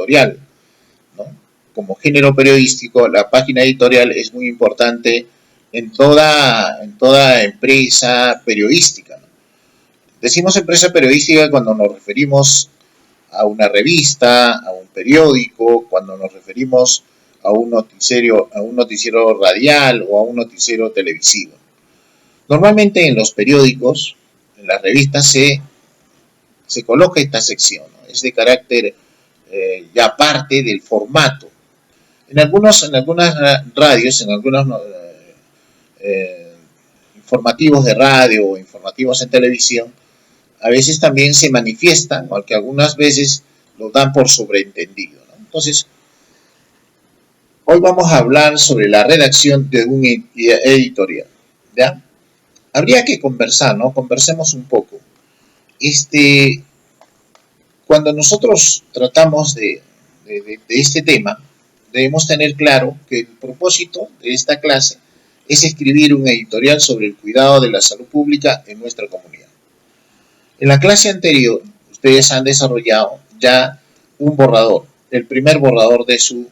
editorial, ¿no? Como género periodístico, la página editorial es muy importante en toda empresa periodística, ¿no? Decimos empresa periodística cuando nos referimos a una revista, a un periódico, cuando nos referimos a un noticiero radial o a un noticiero televisivo. Normalmente en los periódicos, en las revistas, se coloca esta sección, ¿no? Es de carácter ya parte del formato. En algunas radios, en algunos informativos de radio o informativos en televisión, a veces también se manifiestan, aunque algunas veces lo dan por sobreentendido, ¿no? Entonces, hoy vamos a hablar sobre la redacción de un editorial, ¿ya? Habría que conversar, ¿no? Conversemos un poco. Cuando nosotros tratamos de este tema, debemos tener claro que el propósito de esta clase es escribir un editorial sobre el cuidado de la salud pública en nuestra comunidad. En la clase anterior, ustedes han desarrollado ya un borrador, el primer borrador de su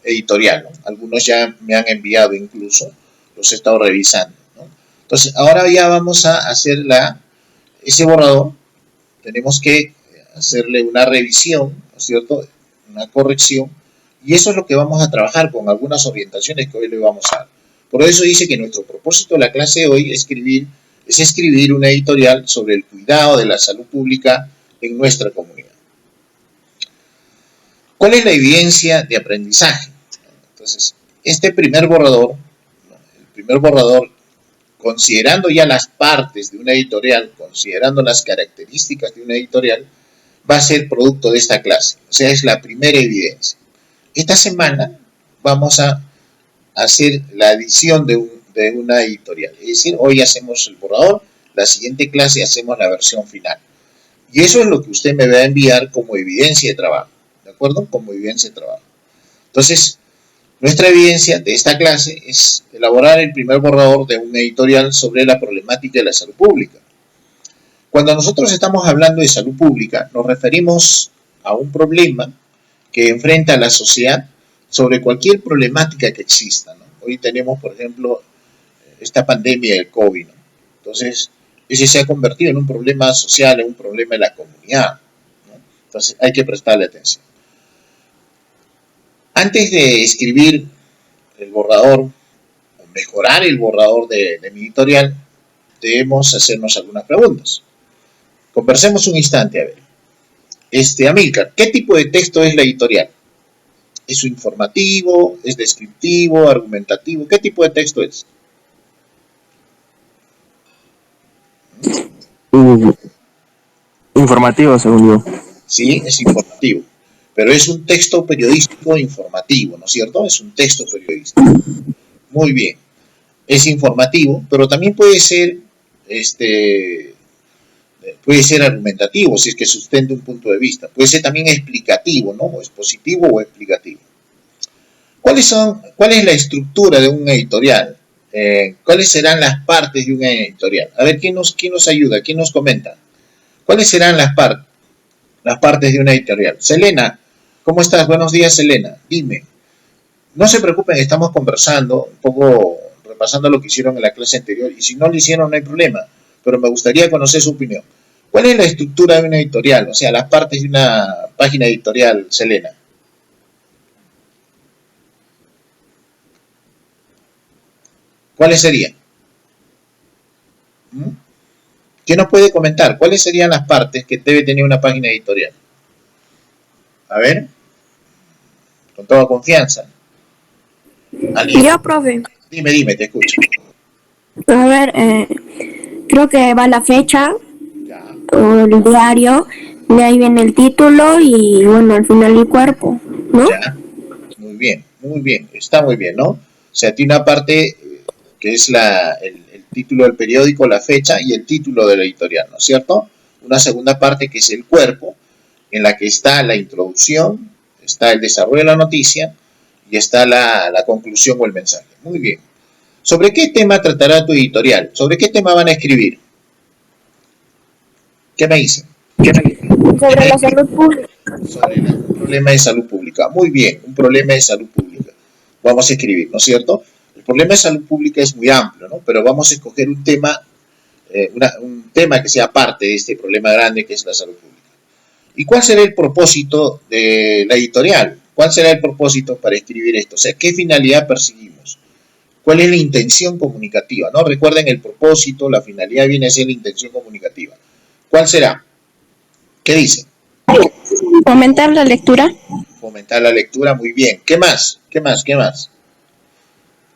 editorial, ¿no? Algunos ya me han enviado incluso, los he estado revisando, ¿no? Entonces, ahora ya vamos a hacer ese borrador, tenemos que hacerle una revisión, ¿no es cierto?, una corrección, y eso es lo que vamos a trabajar con algunas orientaciones que hoy le vamos a dar. Por eso dice que nuestro propósito de la clase de hoy es escribir una editorial sobre el cuidado de la salud pública en nuestra comunidad. ¿Cuál es la evidencia de aprendizaje? Entonces, el primer borrador, considerando ya las partes de una editorial, considerando las características de una editorial, va a ser producto de esta clase. O sea, es la primera evidencia. Esta semana vamos a hacer la edición de una editorial. Es decir, hoy hacemos el borrador, la siguiente clase hacemos la versión final. Y eso es lo que usted me va a enviar como evidencia de trabajo. ¿De acuerdo? Como evidencia de trabajo. Entonces, nuestra evidencia de esta clase es elaborar el primer borrador de un editorial sobre la problemática de la salud pública. Cuando nosotros estamos hablando de salud pública, nos referimos a un problema que enfrenta a la sociedad sobre cualquier problemática que exista, ¿no? Hoy tenemos, por ejemplo, esta pandemia del COVID, ¿no? Entonces, ese se ha convertido en un problema social, en un problema de la comunidad, ¿no? Entonces, hay que prestarle atención. Antes de escribir el borrador, o mejorar el borrador de mi editorial, debemos hacernos algunas preguntas. Conversemos un instante, a ver. Amílcar, ¿qué tipo de texto es la editorial? ¿Es informativo? ¿Es descriptivo? ¿Argumentativo? ¿Qué tipo de texto es? Informativo, según yo. Sí, es informativo. Pero es un texto periodístico informativo, ¿no es cierto? Es un texto periodístico. Muy bien. Es informativo, pero también puede ser argumentativo, si es que sustenta un punto de vista. Puede ser también explicativo, ¿no? O expositivo o explicativo. ¿Cuál es la estructura de un editorial? ¿Cuáles serán las partes de un editorial? A ver, ¿quién nos ayuda? ¿Quién nos comenta? ¿Cuáles serán las partes de una editorial? Selena, ¿cómo estás? Buenos días, Selena. Dime. No se preocupen, estamos conversando, un poco repasando lo que hicieron en la clase anterior, y si no lo hicieron no hay problema, pero me gustaría conocer su opinión. ¿Cuál es la estructura de una editorial? O sea, las partes de una página editorial, Selena. ¿Cuáles serían? ¿Quién nos puede comentar? ¿Cuáles serían las partes que debe tener una página editorial? A ver, con toda confianza. ¿Alguien? Yo, profe. Dime, te escucho. A ver, creo que va la fecha, ya, o el diario, y ahí viene el título y, bueno, al final el cuerpo, ¿no? Ya, muy bien, está muy bien, ¿no? O sea, tiene una parte que es el título del periódico, la fecha y el título de la editorial, ¿no es cierto? Una segunda parte que es el cuerpo, en la que está la introducción, está el desarrollo de la noticia y está la conclusión o el mensaje. Muy bien. ¿Sobre qué tema tratará tu editorial? ¿Sobre qué tema van a escribir? ¿Qué me dicen? Sobre la salud pública. Sobre un problema de salud pública. Muy bien, un problema de salud pública. Vamos a escribir, ¿no es cierto? El problema de salud pública es muy amplio, ¿no? Pero vamos a escoger un tema, un tema que sea parte de este problema grande que es la salud pública. ¿Y cuál será el propósito de la editorial? ¿Cuál será el propósito para escribir esto? O sea, ¿qué finalidad perseguimos? ¿Cuál es la intención comunicativa? ¿No? Recuerden el propósito, la finalidad viene a ser la intención comunicativa. ¿Cuál será? ¿Qué dice? Fomentar la lectura. Fomentar la lectura, muy bien. ¿Qué más? ¿Qué más? ¿Qué más?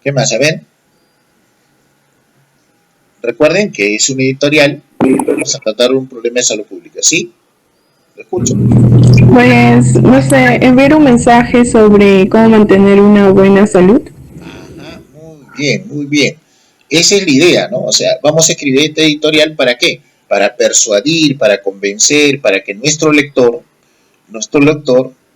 ¿Qué más? A ver. Recuerden que es una editorial. Vamos a tratar un problema de salud pública. ¿Sí? Lo escucho. Pues, no sé, enviar un mensaje sobre cómo mantener una buena salud. Ajá, muy bien, muy bien. Esa es la idea, ¿no? O sea, vamos a escribir esta editorial ¿para qué? Para persuadir, para convencer, para que nuestro lector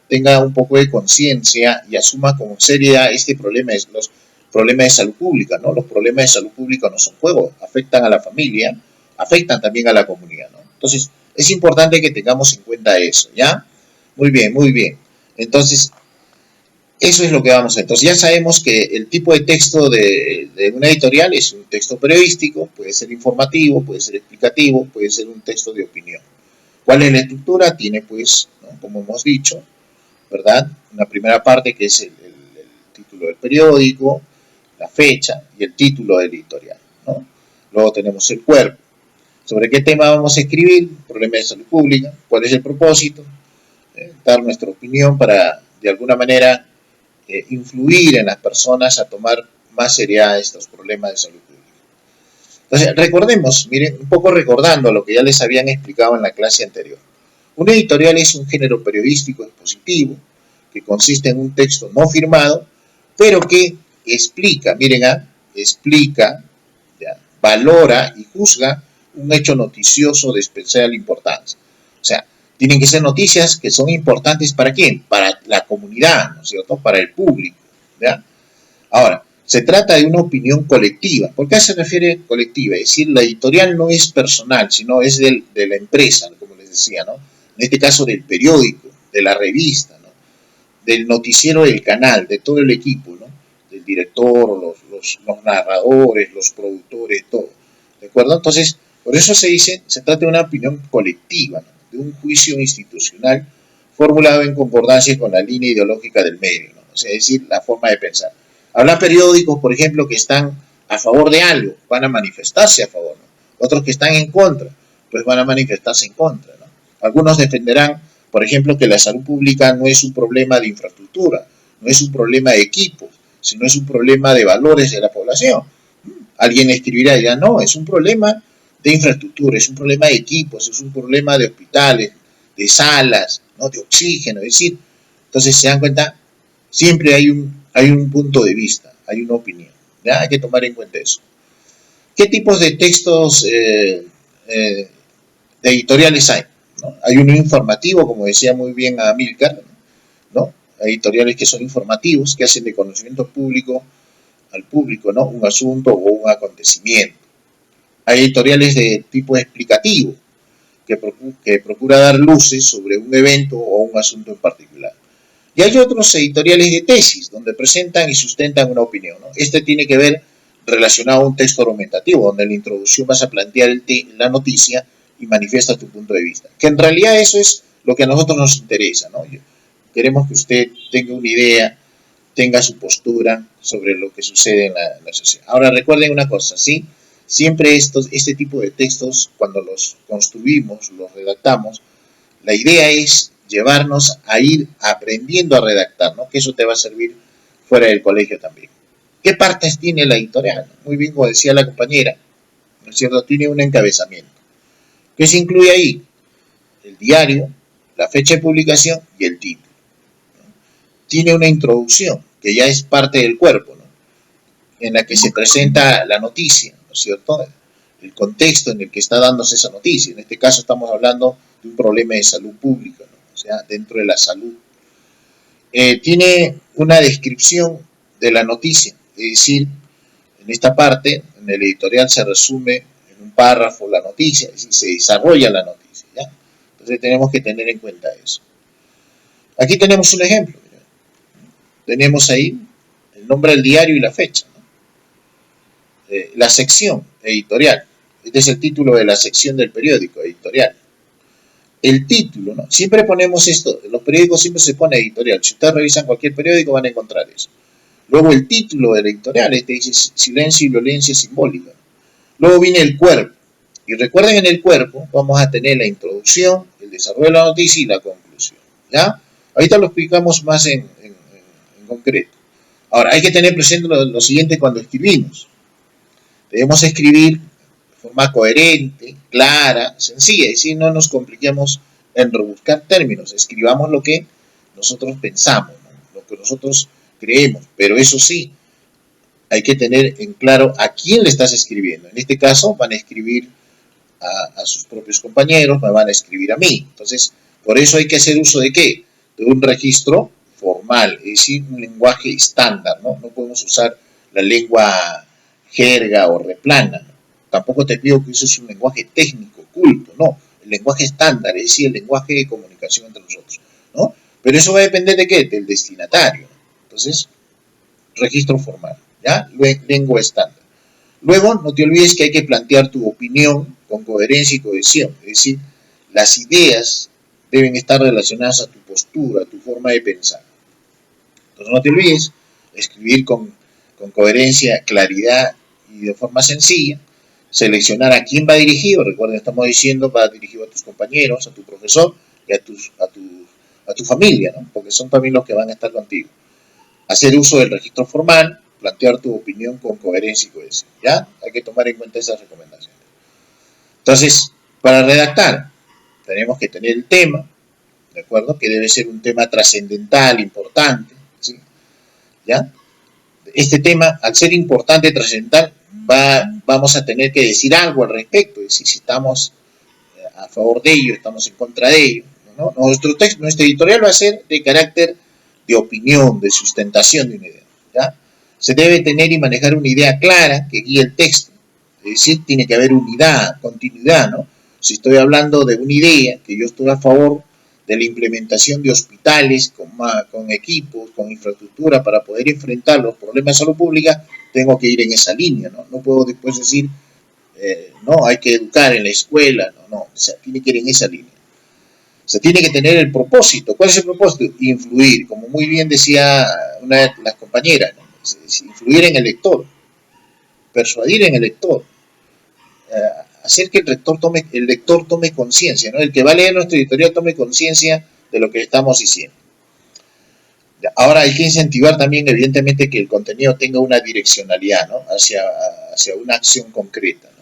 tenga un poco de conciencia y asuma con seriedad este problema, los problemas de salud pública, ¿no? Los problemas de salud pública no son juegos, afectan a la familia, afectan también a la comunidad, ¿no? Entonces, es importante que tengamos en cuenta eso, ¿ya? Muy bien, muy bien. Entonces, eso es lo que vamos a hacer. Entonces, ya sabemos que el tipo de texto de una editorial es un texto periodístico, puede ser informativo, puede ser explicativo, puede ser un texto de opinión. ¿Cuál es la estructura? Tiene, pues, ¿no? Como hemos dicho, ¿verdad? Una primera parte que es el título del periódico, la fecha y el título del editorial, ¿no? Luego tenemos el cuerpo. ¿Sobre qué tema vamos a escribir? Problema de salud pública. ¿Cuál es el propósito? Dar nuestra opinión para, de alguna manera, influir en las personas a tomar más seriedad estos problemas de salud pública. Entonces, recordemos, miren, un poco recordando lo que ya les habían explicado en la clase anterior. Un editorial es un género periodístico expositivo que consiste en un texto no firmado, pero que explica, miren, explica, ya, valora y juzga un hecho noticioso de especial importancia. O sea, tienen que ser noticias que son importantes ¿para quién? Para la comunidad, ¿no es cierto? Para el público, ¿ya? Ahora, se trata de una opinión colectiva. ¿Por qué se refiere colectiva? Es decir, la editorial no es personal, sino es de la empresa, como les decía, ¿no? En este caso del periódico, de la revista, ¿no? Del noticiero del canal, de todo el equipo, ¿no? Del director, los narradores, los productores, todo. ¿De acuerdo? Entonces, por eso se dice, se trata de una opinión colectiva, ¿no? De un juicio institucional formulado en concordancia con la línea ideológica del medio, ¿no? O sea, es decir, la forma de pensar. Habrá periódicos, por ejemplo, que están a favor de algo, van a manifestarse a favor, ¿no? Otros que están en contra, pues van a manifestarse en contra, ¿no? Algunos defenderán, por ejemplo, que la salud pública no es un problema de infraestructura, no es un problema de equipos, sino es un problema de valores de la población. Alguien escribirá y dirá, no, es un problema de infraestructura, es un problema de equipos, es un problema de hospitales, de salas, ¿no? De oxígeno, es decir, entonces se dan cuenta, siempre hay un punto de vista, hay una opinión, ¿ya? Hay que tomar en cuenta eso. ¿Qué tipos de textos de editoriales hay? ¿No? Hay uno informativo, como decía muy bien Amílcar, ¿no? Hay editoriales que son informativos, que hacen de conocimiento público al público, ¿no? Un asunto o un acontecimiento. Hay editoriales de tipo explicativo, que procura dar luces sobre un evento o un asunto en particular. Y hay otros editoriales de tesis, donde presentan y sustentan una opinión, ¿no? Este tiene que ver relacionado a un texto argumentativo, donde en la introducción vas a plantear la noticia y manifiestas tu punto de vista. Que en realidad eso es lo que a nosotros nos interesa, ¿no? Queremos que usted tenga una idea, tenga su postura sobre lo que sucede en la sociedad. Ahora recuerden una cosa, ¿sí? Siempre este tipo de textos, cuando los construimos, los redactamos, la idea es llevarnos a ir aprendiendo a redactar, ¿no? Que eso te va a servir fuera del colegio también. ¿Qué partes tiene la editorial? Muy bien, como decía la compañera, ¿no es cierto? Tiene un encabezamiento. ¿Qué se incluye ahí? El diario, la fecha de publicación y el título, ¿no? Tiene una introducción, que ya es parte del cuerpo, ¿no? En la que se presenta la noticia, ¿no es cierto? El contexto en el que está dándose esa noticia. En este caso estamos hablando de un problema de salud pública, ¿no? O sea, dentro de la salud. Tiene una descripción de la noticia, es decir, en esta parte, en el editorial se resume en un párrafo la noticia, es decir, se desarrolla la noticia, ¿ya? Entonces tenemos que tener en cuenta eso. Aquí tenemos un ejemplo. Tenemos ahí el nombre del diario y la fecha, ¿no? La sección editorial. Este es el título de la sección del periódico editorial. El título, ¿no? Siempre ponemos esto, en los periódicos siempre se pone editorial. Si ustedes revisan cualquier periódico van a encontrar eso. Luego el título del editorial, este dice silencio y violencia simbólica. Luego viene el cuerpo. Y recuerden, en el cuerpo vamos a tener la introducción, el desarrollo de la noticia y la conclusión. ¿Ya? Ahorita lo explicamos más en concreto. Ahora, hay que tener presente lo siguiente cuando escribimos. Debemos escribir de forma coherente, clara, sencilla, y si no nos compliquemos en rebuscar términos. Escribamos lo que nosotros pensamos, ¿no? Lo que nosotros creemos, pero eso sí, hay que tener en claro a quién le estás escribiendo. En este caso van a escribir a sus propios compañeros, me van a escribir a mí. Entonces, por eso hay que hacer uso de ¿qué? De un registro formal, es decir, un lenguaje estándar, ¿no? No podemos usar la lengua jerga o replana, ¿no? Tampoco te pido que uses un lenguaje técnico, culto, no. El lenguaje estándar, es decir, el lenguaje de comunicación entre nosotros, ¿no? Pero eso va a depender de ¿qué? Del destinatario. Entonces, registro formal, ¿ya? Lengua estándar. Luego, no te olvides que hay que plantear tu opinión con coherencia y cohesión, es decir, las ideas deben estar relacionadas a tu postura, a tu forma de pensar. Entonces, no te olvides escribir con coherencia, claridad y de forma sencilla, seleccionar a quién va dirigido. Recuerden, estamos diciendo va dirigido a tus compañeros, a tu profesor y a tu familia, ¿no? Porque son también los que van a estar contigo. Hacer uso del registro formal, plantear tu opinión con coherencia y cohesión, ¿ya? Hay que tomar en cuenta esas recomendaciones. Entonces, para redactar, tenemos que tener el tema, ¿de acuerdo? Que debe ser un tema trascendental, importante, ¿sí? ¿Ya? Este tema, al ser importante, trascendental, vamos a tener que decir algo al respecto, es decir, si estamos a favor de ello, estamos en contra de ello, ¿no? Nuestro editorial va a ser de carácter de opinión, de sustentación de una idea, ¿ya? Se debe tener y manejar una idea clara que guíe el texto, es decir, tiene que haber unidad, continuidad, ¿no? Si estoy hablando de una idea, que yo estoy a favor de la implementación de hospitales con equipos, con infraestructura para poder enfrentar los problemas de salud pública, tengo que ir en esa línea, ¿no? No puedo después decir, no, hay que educar en la escuela, no, o sea, tiene que ir en esa línea. O sea, tiene que tener el propósito. ¿Cuál es el propósito? Influir, como muy bien decía una de las compañeras, ¿no? Influir en el lector, persuadir en el lector, hacer que el lector tome conciencia, ¿no? El que va a leer nuestra editorial tome conciencia de lo que estamos diciendo. Ahora hay que incentivar también, evidentemente, que el contenido tenga una direccionalidad, ¿no? hacia una acción concreta, ¿no?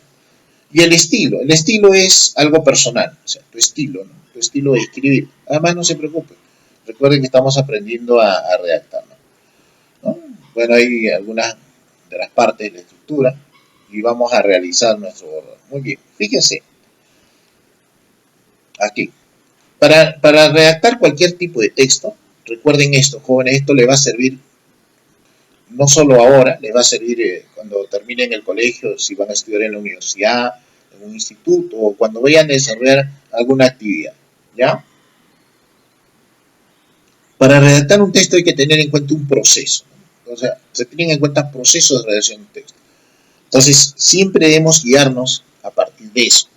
Y el estilo es algo personal, o sea, tu estilo, ¿no? Tu estilo de escribir. Además, no se preocupen, recuerden que estamos aprendiendo a redactar, ¿no? Bueno, hay algunas de las partes de la estructura y vamos a realizar nuestro borrador. Muy bien, fíjense, aquí, para redactar cualquier tipo de texto, recuerden esto, jóvenes, esto le va a servir no solo ahora, les va a servir cuando terminen el colegio, si van a estudiar en la universidad, en un instituto, o cuando vayan a desarrollar alguna actividad, ¿ya? Para redactar un texto hay que tener en cuenta un proceso, ¿no? O sea, se tienen en cuenta procesos de redacción de un texto. Entonces, siempre debemos guiarnos a partir de eso.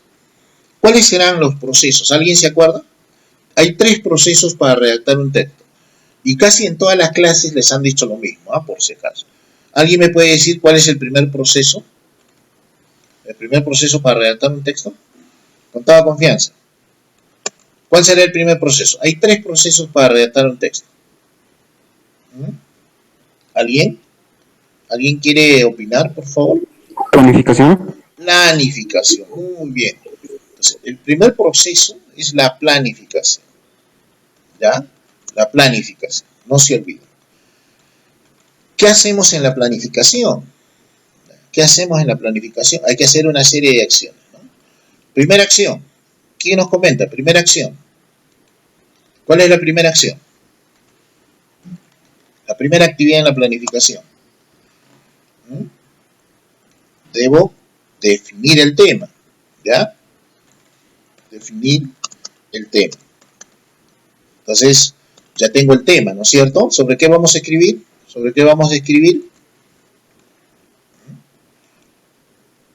¿Cuáles serán los procesos? ¿Alguien se acuerda? Hay 3 procesos para redactar un texto. Y casi en todas las clases les han dicho lo mismo, por si acaso. ¿Alguien me puede decir cuál es el primer proceso? El primer proceso para redactar un texto. Con toda confianza. ¿Cuál será el primer proceso? Hay 3 procesos para redactar un texto. ¿Alguien? ¿Alguien quiere opinar, por favor? Planificación. Planificación. Muy bien. Entonces, el primer proceso es la planificación. ¿Ya? La planificación. No se olviden. ¿Qué hacemos en la planificación? ¿Qué hacemos en la planificación? Hay que hacer una serie de acciones, ¿no? Primera acción. ¿Quién nos comenta? Primera acción. ¿Cuál es la primera acción? La primera actividad en la planificación. Debo definir el tema, ¿ya? Definir el tema. Entonces, Ya tengo el tema, ¿no es cierto? ¿Sobre qué vamos a escribir? ¿Sobre qué vamos a escribir?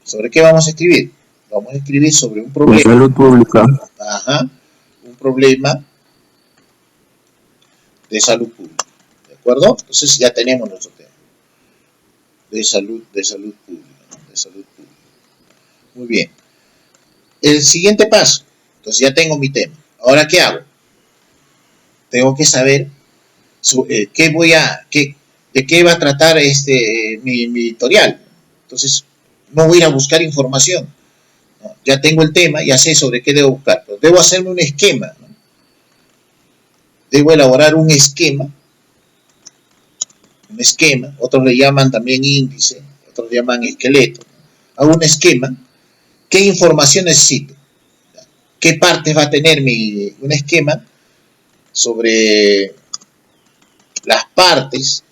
¿Sobre qué vamos a escribir? Vamos a escribir sobre un problema. De salud pública. Ajá. Un problema de salud pública. ¿De acuerdo? Entonces ya tenemos nuestro tema. De salud pública. ¿No? De salud pública. Muy bien. El siguiente paso. Entonces ya tengo mi tema. Ahora, ¿qué hago? Tengo que saber de qué va a tratar mi editorial. Entonces, no voy a ir a buscar información. ¿No? Ya tengo el tema, ya sé sobre qué debo buscar. Pero debo hacerme un esquema. ¿No? Debo elaborar un esquema. Un esquema. Otros le llaman también índice. Otros le llaman esqueleto. Hago un esquema. ¿Qué información necesito? ¿Qué partes va a tener un esquema sobre las partes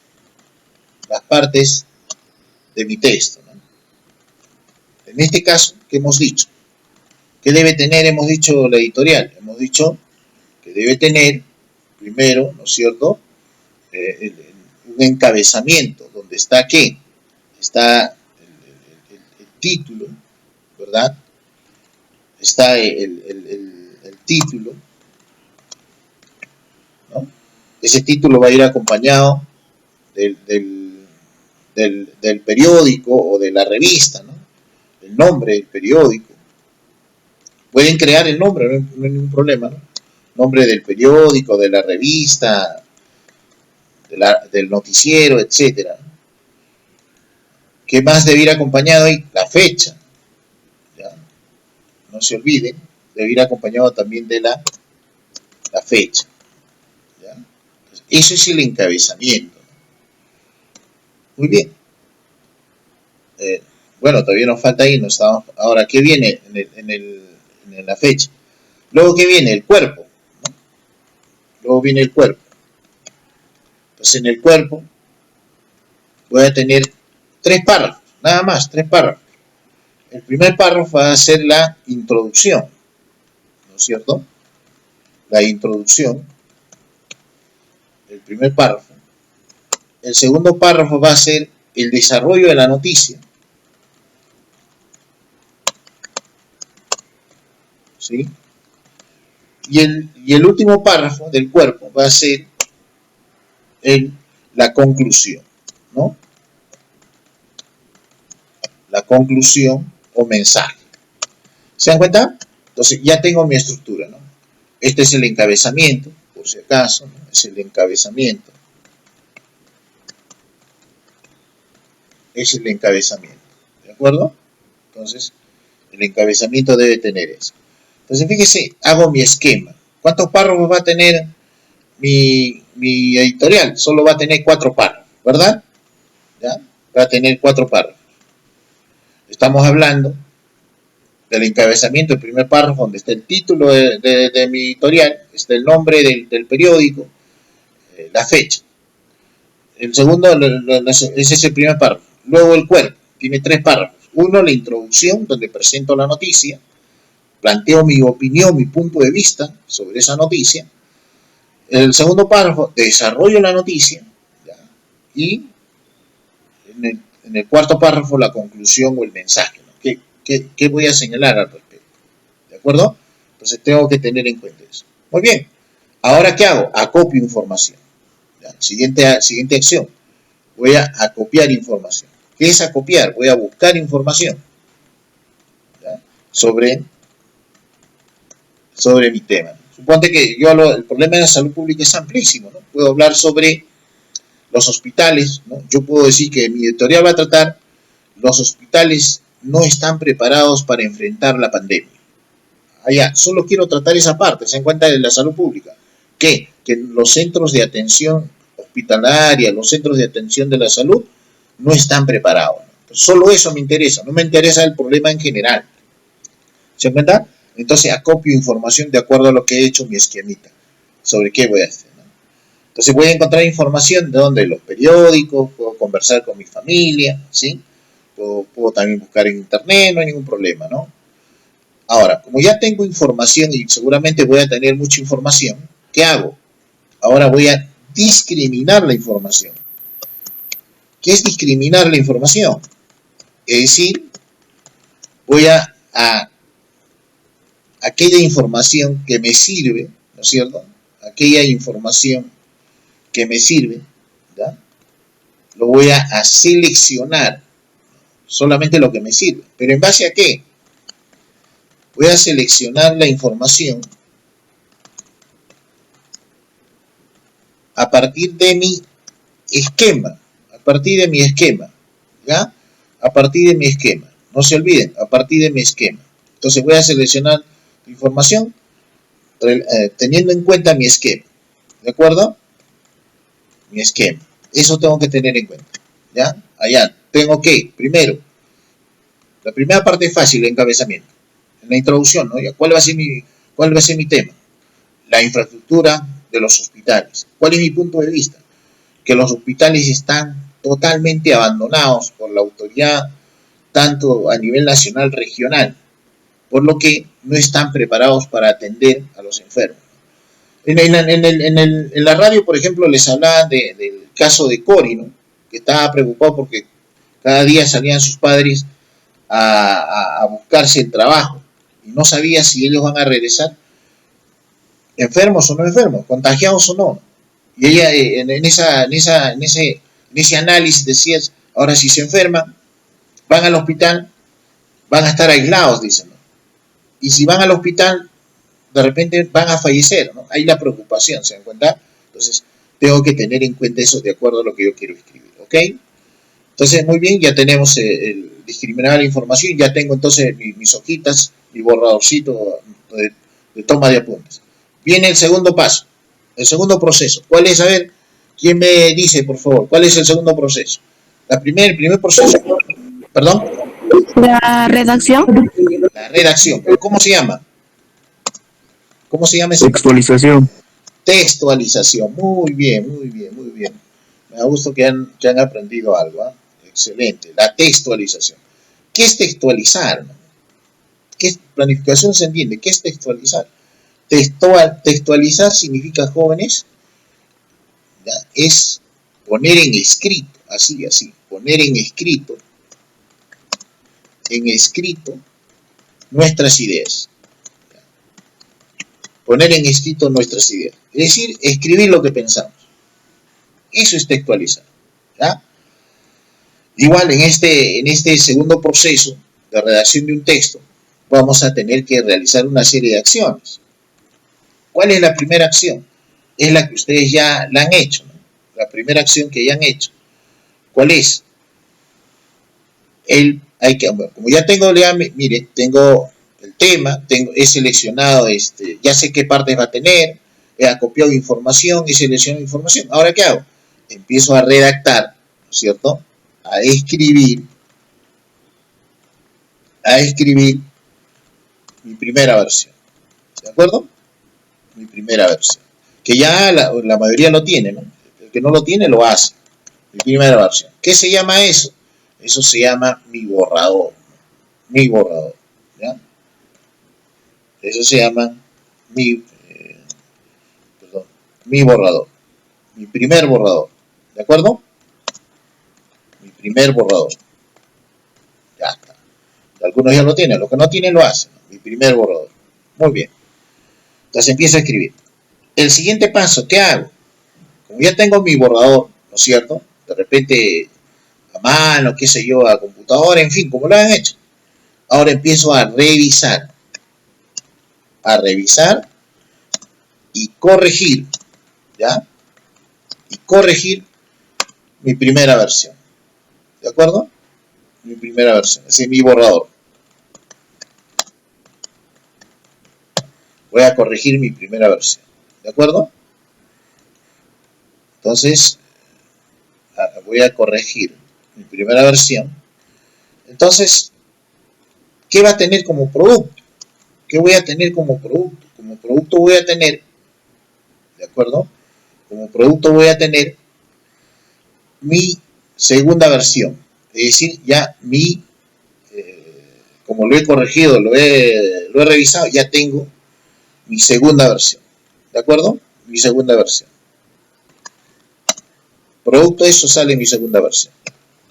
de mi texto? ¿No? En este caso, ¿qué hemos dicho? ¿Qué debe tener? Hemos dicho la editorial. Hemos dicho que debe tener, primero, ¿no es cierto?, un encabezamiento, donde está ¿qué? Está el título, ¿verdad? Está el título, ¿no? Ese título va a ir acompañado del periódico o de la revista, ¿no? El nombre del periódico. Pueden crear el nombre, no hay ningún problema, ¿no? Nombre del periódico, de la revista, del noticiero, etcétera. ¿Qué más debe ir acompañado ahí? La fecha. ¿Ya? No se olviden, debe ir acompañado también de la fecha. ¿Ya? Entonces, eso es el encabezamiento. Muy bien. Bueno, todavía nos falta ahí, no estamos. Ahora, ¿qué viene en la fecha? Luego, ¿qué viene? El cuerpo, ¿no? Luego viene el cuerpo. Entonces, en el cuerpo voy a tener 3 párrafos, nada más, 3 párrafos. El primer párrafo va a ser la introducción, ¿no es cierto? La introducción, el primer párrafo. El segundo párrafo va a ser el desarrollo de la noticia. ¿Sí? Y el último párrafo del cuerpo va a ser la conclusión, ¿no? La conclusión o mensaje. ¿Se dan cuenta? Entonces ya tengo mi estructura, ¿no? Este es el encabezamiento, por si acaso, ¿no? Es el encabezamiento. Es el encabezamiento, ¿de acuerdo? Entonces, el encabezamiento debe tener eso. Entonces, fíjese, hago mi esquema. ¿Cuántos párrafos va a tener mi editorial? Solo va a tener 4 párrafos, ¿verdad? ¿Ya? Va a tener 4 párrafos. Estamos hablando del encabezamiento, el primer párrafo, donde está el título de mi editorial, está el nombre del periódico, la fecha. El segundo, ese es el primer párrafo. Luego el cuerpo, tiene 3 párrafos. Uno, la introducción, donde presento la noticia, planteo mi opinión, mi punto de vista sobre esa noticia. El segundo párrafo, desarrollo la noticia, ¿ya? Y en el cuarto párrafo, la conclusión o el mensaje, ¿no? ¿Qué voy a señalar al respecto? ¿De acuerdo? Entonces tengo que tener en cuenta eso. Muy bien. Ahora, ¿qué hago? Acopio información. ¿Ya? Siguiente acción. Voy a acopiar información. ¿Qué es acopiar? Voy a buscar información, ¿ya? sobre mi tema. Suponte que el problema de la salud pública es amplísimo, ¿no? Puedo hablar sobre los hospitales, ¿no? Yo puedo decir que mi editorial va a tratar los hospitales no están preparados para enfrentar la pandemia. Allá, solo quiero tratar esa parte, se encuentra de la salud pública. ¿Qué? Que los centros de atención hospitalaria, los centros de atención de la salud, no están preparados. Solo eso me interesa, no me interesa el problema en general. ¿Se cuenta? Entonces acopio información de acuerdo a lo que he hecho mi esquemita, sobre qué voy a hacer, ¿no? Entonces voy a encontrar información de donde los periódicos, puedo conversar con mi familia, ¿sí? Puedo también buscar en internet, no hay ningún problema, ¿no? Ahora, como ya tengo información y seguramente voy a tener mucha información, ¿qué hago? ahora voy a discriminar la información. ¿Qué es discriminar la información? Es decir, voy a aquella información que me sirve, ¿no es cierto? Aquella información que me sirve, ¿ya? Lo voy a seleccionar, solamente lo que me sirve. ¿Pero en base a qué? Voy a seleccionar la información a partir de mi esquema, ¿ya? A partir de mi esquema. No se olviden, a partir de mi esquema. Entonces voy a seleccionar la información teniendo en cuenta mi esquema, ¿de acuerdo? Mi esquema. Eso tengo que tener en cuenta, ¿ya? Allá tengo que, primero, la primera parte es fácil, el encabezamiento. En la introducción, ¿no? ¿Cuál va a ser mi tema? La infraestructura de los hospitales. ¿Cuál es mi punto de vista? Que los hospitales están totalmente abandonados por la autoridad, tanto a nivel nacional, regional, por lo que no están preparados para atender a los enfermos. En la radio, por ejemplo, les hablaban del caso de Cori, ¿no? Que estaba preocupado porque cada día salían sus padres a buscarse el trabajo y no sabía si ellos van a regresar enfermos o no enfermos, contagiados o no. Y ella en ese análisis decía, ahora si se enferman, van al hospital, van a estar aislados, dicen, ¿no? Y si van al hospital, de repente van a fallecer, ¿no? Hay la preocupación, ¿se dan cuenta? Entonces, tengo que tener en cuenta eso de acuerdo a lo que yo quiero escribir, ¿ok? Entonces, muy bien, ya tenemos el discriminar la información, ya tengo entonces mis hojitas, mi borradorcito de toma de apuntes. Viene el segundo paso, el segundo proceso. ¿Cuál es? A ver, ¿quién me dice, por favor? ¿Cuál es el segundo proceso? El primer proceso, ¿perdón? La redacción. La redacción. ¿Cómo se llama? ¿Cómo se llama ese? Textualización. Textualización. Muy bien, muy bien, muy bien. Me da gusto que han aprendido algo, ¿eh? Excelente. La textualización. ¿Qué es textualizar? ¿Qué es planificación? Se entiende. ¿Qué es textualizar? Textualizar significa, jóvenes, ¿ya? Es poner en escrito, así, poner en escrito nuestras ideas. ¿Ya? Poner en escrito nuestras ideas. Es decir, escribir lo que pensamos. Eso es textualizar, ¿ya? Igual en este segundo proceso de redacción de un texto, vamos a tener que realizar una serie de acciones. ¿Cuál es la primera acción? Es la que ustedes ya la han hecho, ¿no? La primera acción que ya han hecho. ¿Cuál es? Como ya tengo, mire, tengo el tema, he seleccionado, ya sé qué partes va a tener, he acopiado información, he seleccionado información. Ahora, ¿qué hago? Empiezo a redactar, ¿no es cierto? A escribir mi primera versión. ¿De acuerdo? Mi primera versión. Que ya la mayoría lo tiene, ¿no? El que no lo tiene lo hace. Mi primera versión. ¿Qué se llama eso? Eso se llama mi borrador. Mi borrador. ¿Ya? Eso se llama mi borrador. Mi primer borrador. ¿De acuerdo? Mi primer borrador. Ya está. Algunos ya lo tienen, los que no tienen lo hacen. Mi primer borrador. Muy bien. Entonces empiezo a escribir. El siguiente paso, ¿qué hago? Como ya tengo mi borrador, ¿no es cierto? De repente a mano, qué sé yo, a computadora, en fin, como lo han hecho. Ahora empiezo a revisar. A revisar y corregir, ¿ya? Y corregir mi primera versión. ¿De acuerdo? Mi primera versión, ese es mi borrador. Voy a corregir mi primera versión. ¿De acuerdo? Entonces, voy a corregir mi primera versión. Entonces, ¿qué va a tener como producto? ¿Qué voy a tener como producto? Como producto voy a tener, ¿de acuerdo? Como producto voy a tener mi segunda versión. Es decir, ya como lo he corregido, lo he revisado, ya tengo mi segunda versión. ¿De acuerdo? Mi segunda versión. Producto de eso sale mi segunda versión.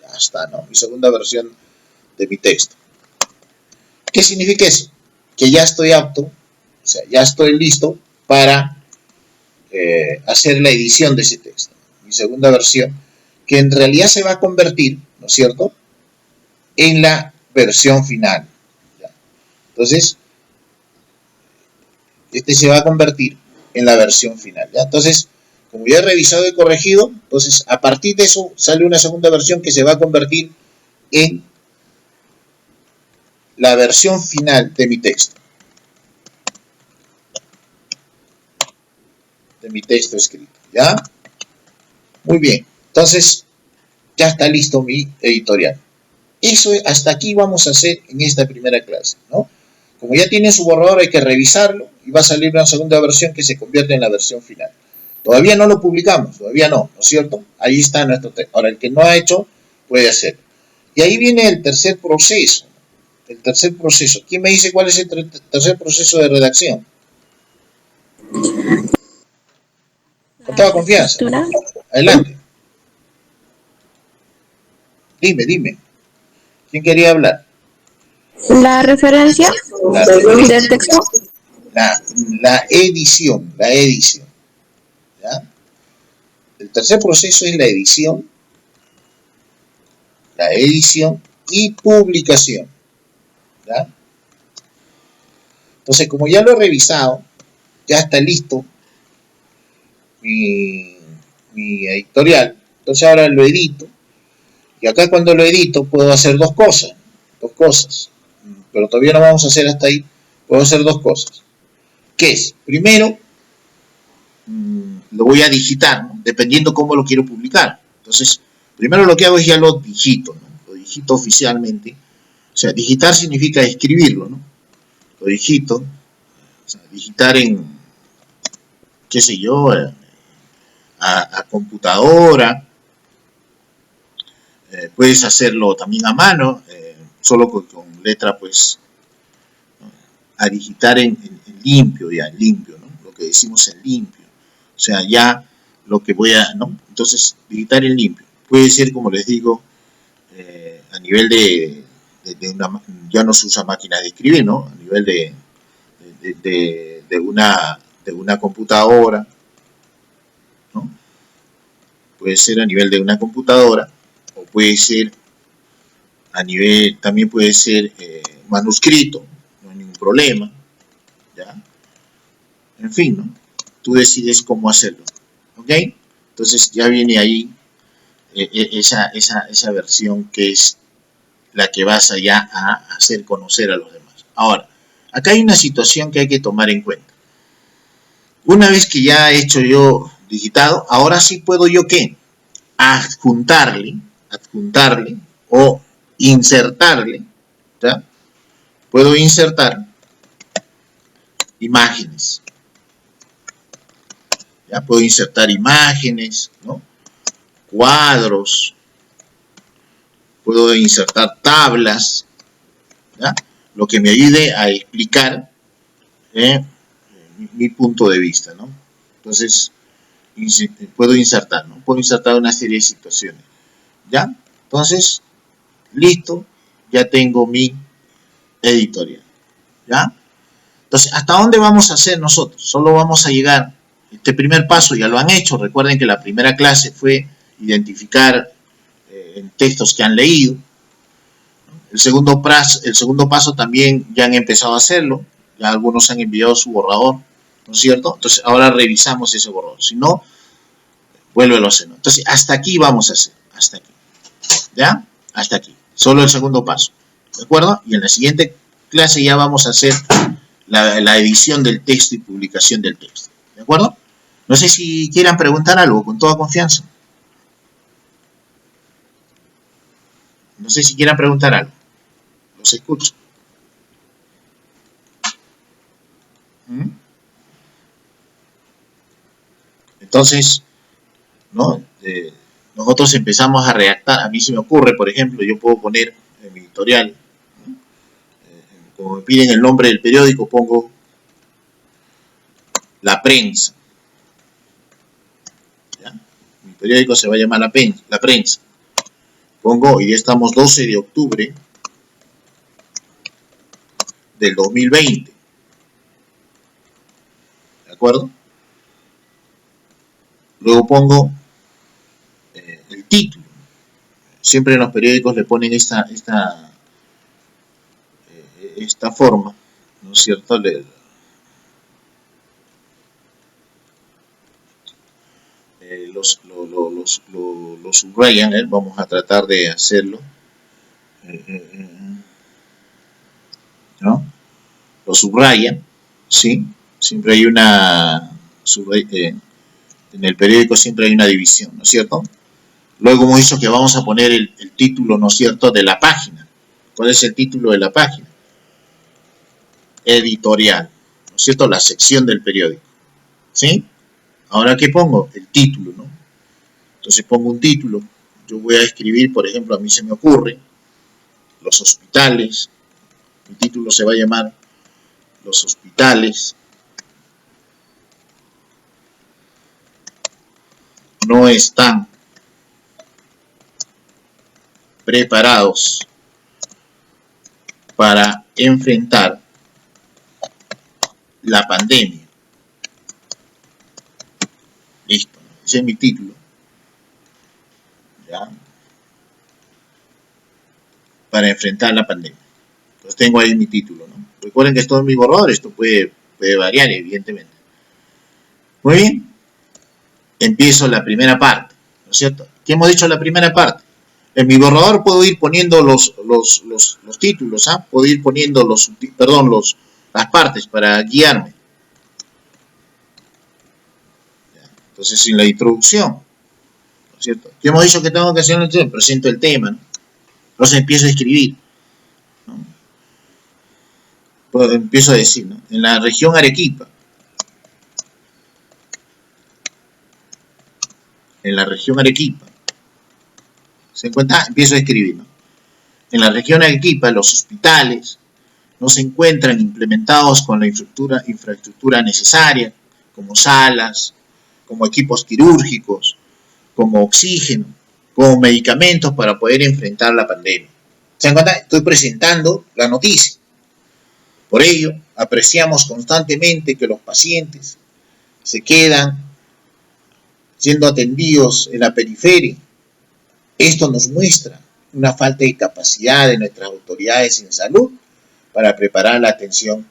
Ya está, ¿no? Mi segunda versión de mi texto. ¿Qué significa eso? Que ya estoy apto, o sea, ya estoy listo para hacer la edición de ese texto. Mi segunda versión, que en realidad se va a convertir, ¿no es cierto?, en la versión final. ¿Ya? Entonces, este se va a convertir en la versión final. ¿Ya? Entonces, como ya he revisado y corregido, entonces a partir de eso sale una segunda versión que se va a convertir en la versión final de mi texto. De mi texto escrito. ¿Ya? Muy bien. Entonces, ya está listo mi editorial. Eso hasta aquí vamos a hacer en esta primera clase, ¿no? Como ya tiene su borrador, hay que revisarlo y va a salir una segunda versión que se convierte en la versión final. Todavía no lo publicamos, todavía no, ¿no es cierto? Ahí está nuestro texto. Ahora, el que no ha hecho, puede hacer. Y ahí viene el tercer proceso. El tercer proceso. ¿Quién me dice cuál es el tercer proceso de redacción? Con toda confianza. Adelante. Dime. ¿Quién quería hablar? La referencia del texto. La edición. ¿Ya? El tercer proceso es la edición y publicación. ¿Ya? Entonces, como ya lo he revisado, ya está listo mi editorial. Entonces ahora lo edito. Y acá cuando lo edito puedo hacer dos cosas. Pero todavía no vamos a hacer hasta ahí. Puedo hacer dos cosas. ¿Qué es? Primero, lo voy a digitar, ¿no? Dependiendo cómo lo quiero publicar. Entonces, primero lo que hago es ya lo digito, ¿no? Lo digito oficialmente. O sea, digitar significa escribirlo, ¿no? Lo digito. O sea, digitar en, qué sé yo, a computadora. Puedes hacerlo también a mano, solo con letra, pues, a digitar en limpio, ya, en limpio, ¿no? Lo que decimos en limpio. O sea, ya lo que voy a, ¿no? Entonces, digitar en limpio. Puede ser, como les digo, a nivel de una, ya no se usa máquina de escribir, ¿no? A nivel de una computadora, ¿no? Puede ser a nivel de una computadora, o puede ser a nivel, también puede ser manuscrito, no hay ningún problema, ¿ya? En fin, ¿no? Tú decides cómo hacerlo, ¿ok? Entonces ya viene ahí esa versión que es la que vas allá a hacer conocer a los demás. Ahora, acá hay una situación que hay que tomar en cuenta. Una vez que ya he hecho yo digitado, ahora sí puedo yo, ¿qué? Adjuntarle o insertarle, ¿ya? Puedo insertar imágenes, ¿ya? Puedo insertar imágenes, ¿no? Cuadros, puedo insertar tablas, ¿ya? Lo que me ayude a explicar mi punto de vista, ¿no? Entonces, puedo insertar, ¿no? Puedo insertar una serie de situaciones, ¿ya? Entonces, listo, ya tengo mi editorial, ¿ya? Entonces, ¿hasta dónde vamos a hacer nosotros? Solo vamos a llegar, este primer paso ya lo han hecho, recuerden que la primera clase fue identificar en textos que han leído. El segundo paso también ya han empezado a hacerlo, ya algunos han enviado su borrador, ¿no es cierto? Entonces, ahora revisamos ese borrador, si no, vuélvelo a hacer, ¿no? Entonces, hasta aquí vamos a hacer, hasta aquí, ¿ya? Hasta aquí, solo el segundo paso, ¿de acuerdo? Y en la siguiente clase ya vamos a hacer la edición del texto y publicación del texto, ¿de acuerdo? No sé si quieran preguntar algo, con toda confianza. No sé si quieran preguntar algo. Los escucho. Entonces, ¿no? Nosotros empezamos a redactar. A mí se me ocurre, por ejemplo, yo puedo poner en mi editorial, ¿no? Como me piden el nombre del periódico, pongo La Prensa. ¿Ya? periódico se va a llamar La Prensa. Pongo, y ya estamos 12 de octubre del 2020. ¿De acuerdo? Luego pongo el título. Siempre en los periódicos le ponen esta forma, ¿no es cierto? Lo subrayan, vamos a tratar de hacerlo, ¿no? Lo subrayan, ¿sí? Siempre hay una, en el periódico siempre hay una división, ¿no es cierto? Luego hemos dicho que vamos a poner el título, ¿no es cierto?, de la página. ¿Cuál es el título de la página? Editorial, ¿no es cierto?, la sección del periódico, ¿sí? Ahora, ¿qué pongo? El título, ¿no? Entonces pongo un título. Yo voy a escribir, por ejemplo, a mí se me ocurre, los hospitales. Mi título se va a llamar Los hospitales no están preparados para enfrentar la pandemia. Listo, ese es mi título. ¿Ya? Para enfrentar la pandemia. Entonces tengo ahí mi título, ¿no? Recuerden que esto es mi borrador, esto puede variar, evidentemente. Muy bien. Empiezo la primera parte, ¿no es cierto? ¿Qué hemos dicho en la primera parte? En mi borrador puedo ir poniendo los títulos, ¿ah? Puedo ir poniendo las partes para guiarme. Entonces, en la introducción, ¿no es cierto? ¿Qué hemos dicho que tengo que hacer en la introducción? Presento el tema, ¿no? Entonces empiezo a escribir, ¿no? Pues empiezo a decir, ¿no? En la región Arequipa. En la región Arequipa. ¿Se encuentra? Empiezo a escribir, ¿no? En la región Arequipa, los hospitales no se encuentran implementados con la infraestructura necesaria, como salas, como equipos quirúrgicos, como oxígeno, como medicamentos para poder enfrentar la pandemia. ¿Se dan cuenta? Estoy presentando la noticia. Por ello, apreciamos constantemente que los pacientes se quedan siendo atendidos en la periferia. Esto nos muestra una falta de capacidad de nuestras autoridades en salud para preparar la atención,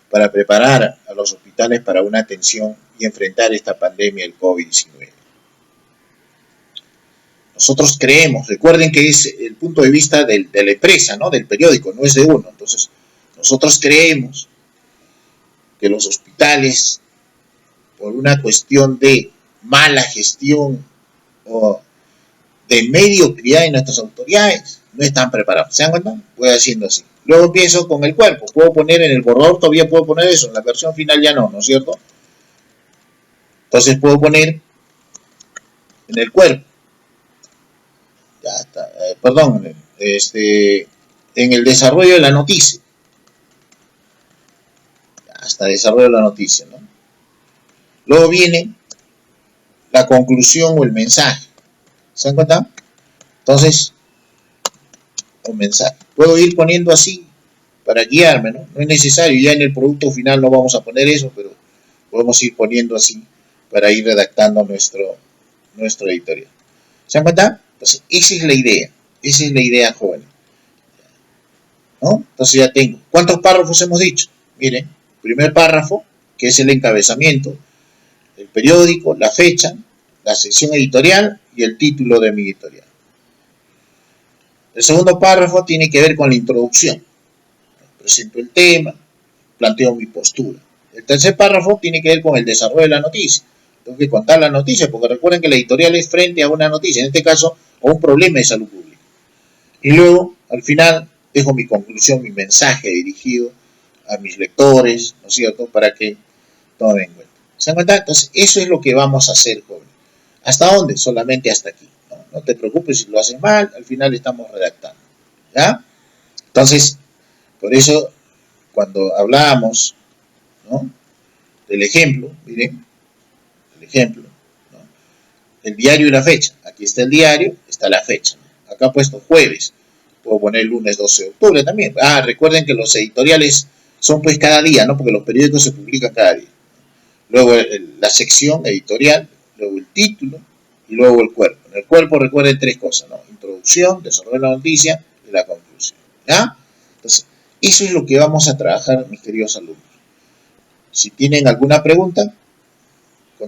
para preparar a los hospitales para una atención y enfrentar esta pandemia del COVID-19. Nosotros creemos, recuerden que es el punto de vista de la empresa, ¿no? Del periódico, no es de uno. Entonces, nosotros creemos que los hospitales, por una cuestión de mala gestión o de mediocridad de nuestras autoridades, no están preparados. ¿Se dan cuenta? Voy haciendo así. Luego empiezo con el cuerpo. Puedo poner en el borrador, todavía puedo poner eso. En la versión final ya no, ¿no es cierto? Entonces puedo poner en el cuerpo. Ya está. Perdón. En el desarrollo de la noticia. Hasta desarrollo de la noticia, ¿no? Luego viene la conclusión o el mensaje. ¿Se dan cuenta? Entonces, un mensaje. Puedo ir poniendo así para guiarme, ¿no? No es necesario, ya en el producto final no vamos a poner eso, pero podemos ir poniendo así para ir redactando nuestro editorial. ¿Se dan cuenta? Entonces, esa es la idea, joven, ¿no? Entonces ya tengo. ¿Cuántos párrafos hemos dicho? Miren, primer párrafo, que es el encabezamiento, el periódico, la fecha, la sección editorial y el título de mi editorial. El segundo párrafo tiene que ver con la introducción. Presento el tema, planteo mi postura. El tercer párrafo tiene que ver con el desarrollo de la noticia. Tengo que contar la noticia, porque recuerden que la editorial es frente a una noticia, en este caso, a un problema de salud pública. Y luego, al final, dejo mi conclusión, mi mensaje dirigido a mis lectores, ¿no es cierto?, para que tomen en cuenta. ¿Se dan cuenta? Entonces, eso es lo que vamos a hacer, joven. ¿Hasta dónde? Solamente hasta aquí. No te preocupes si lo haces mal, al final estamos redactando. ¿Ya? Entonces, por eso, cuando hablábamos, ¿no?, del ejemplo, miren, el ejemplo, ¿no?, el diario y la fecha. Aquí está el diario, está la fecha. Acá he puesto jueves. Puedo poner lunes 12 de octubre también. Recuerden que los editoriales son pues cada día, ¿no? Porque los periódicos se publican cada día. Luego la sección editorial, luego el título y luego el cuerpo. En el cuerpo recuerden 3 cosas, ¿no? Introducción, desarrollo de la noticia y la conclusión. ¿Ya? Entonces, eso es lo que vamos a trabajar, mis queridos alumnos. Si tienen alguna pregunta,